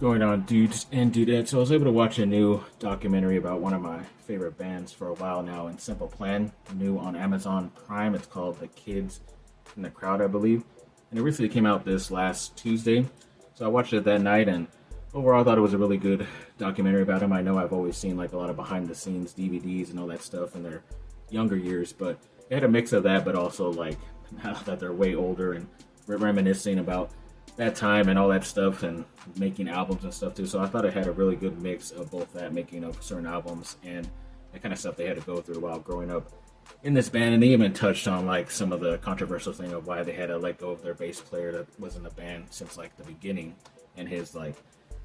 Going on, dudes and dudettes? So I was able to watch a new documentary about one of my favorite bands for a while now, in Simple Plan, new on Amazon Prime. It's called The Kids in the Crowd, I believe. And it recently came out this last Tuesday. So I watched it that night, and overall I thought it was a really good documentary about them. I know I've always seen like a lot of behind the scenes DVDs and all that stuff in their younger years, but it had a mix of that, but also like now that they're way older and reminiscing about that time and all that stuff and making albums and stuff too. So I thought it had a really good mix of both that, making of certain albums and the kind of stuff they had to go through while growing up in this band. And they even touched on like some of the controversial thing of why they had to let go of their bass player that was in the band since like the beginning, and his like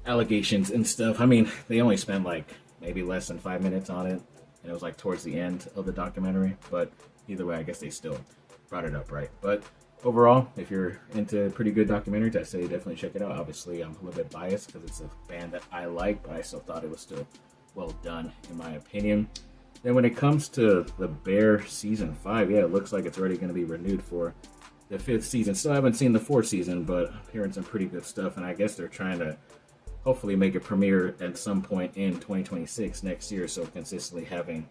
allegations and stuff. I mean, they only spent like maybe less than 5 minutes on it, and it was like towards the end of the documentary, but either way I guess they still brought it up, right? But overall, if you're into pretty good documentaries, I say definitely check it out. Obviously, I'm a little bit biased because it's a band that I like, but I still thought it was still well done, in my opinion. Then when it comes to The Bear Season 5, yeah, it looks like it's already going to be renewed for the 5th season. Still haven't seen the 4th season, but I'm hearing some pretty good stuff, and I guess they're trying to hopefully make a premiere at some point in 2026 next year, so consistently having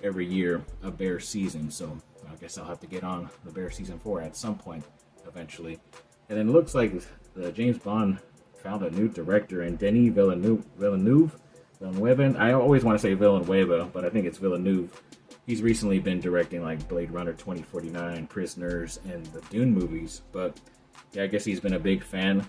every year a Bear season. So I guess I'll have to get on the Bear Season 4 at some point eventually. And then it looks like James Bond found a new director in Denis Villeneuve. I always want to say Villanueva, but I think it's Villeneuve. He's recently been directing like Blade Runner 2049, Prisoners, and the Dune movies. But yeah, I guess he's been a big fan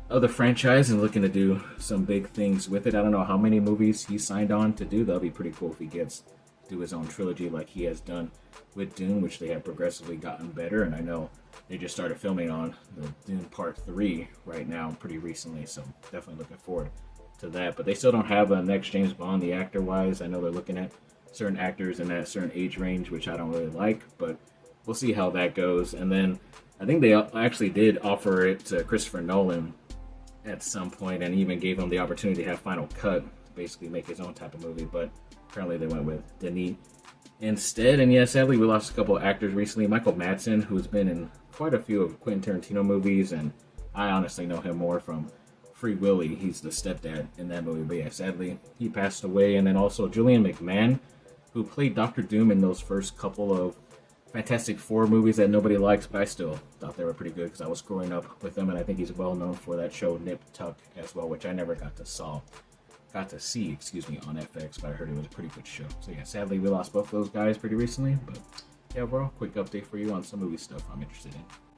of the franchise and looking to do some big things with it. I don't know how many movies he signed on to do. That'll be pretty cool if he gets to do his own trilogy like he has done with Dune, which they have progressively gotten better. And I know they just started filming on the Dune Part 3 right now pretty recently, so definitely looking forward to that. But they still don't have a next James Bond, the actor-wise. I know they're looking at certain actors in that certain age range, which I don't really like, but we'll see how that goes. And then I think they actually did offer it to Christopher Nolan at some point and even gave him the opportunity to have Final Cut to basically make his own type of movie, but apparently they went with Denis instead. And yeah, sadly we lost a couple of actors recently. Michael Madsen, who's been in quite a few of Quentin Tarantino movies, and I honestly know him more from Free Willy. He's the stepdad in that movie, but yeah, sadly he passed away. And then also Julian McMahon, who played Doctor Doom in those first couple of Fantastic Four movies that nobody likes, but I still thought they were pretty good because I was growing up with them, and I think he's well known for that show Nip Tuck as well, which I never got to see, on FX, but I heard it was a pretty good show. So yeah, sadly we lost both those guys pretty recently, but yeah, overall, quick update for you on some movie stuff I'm interested in.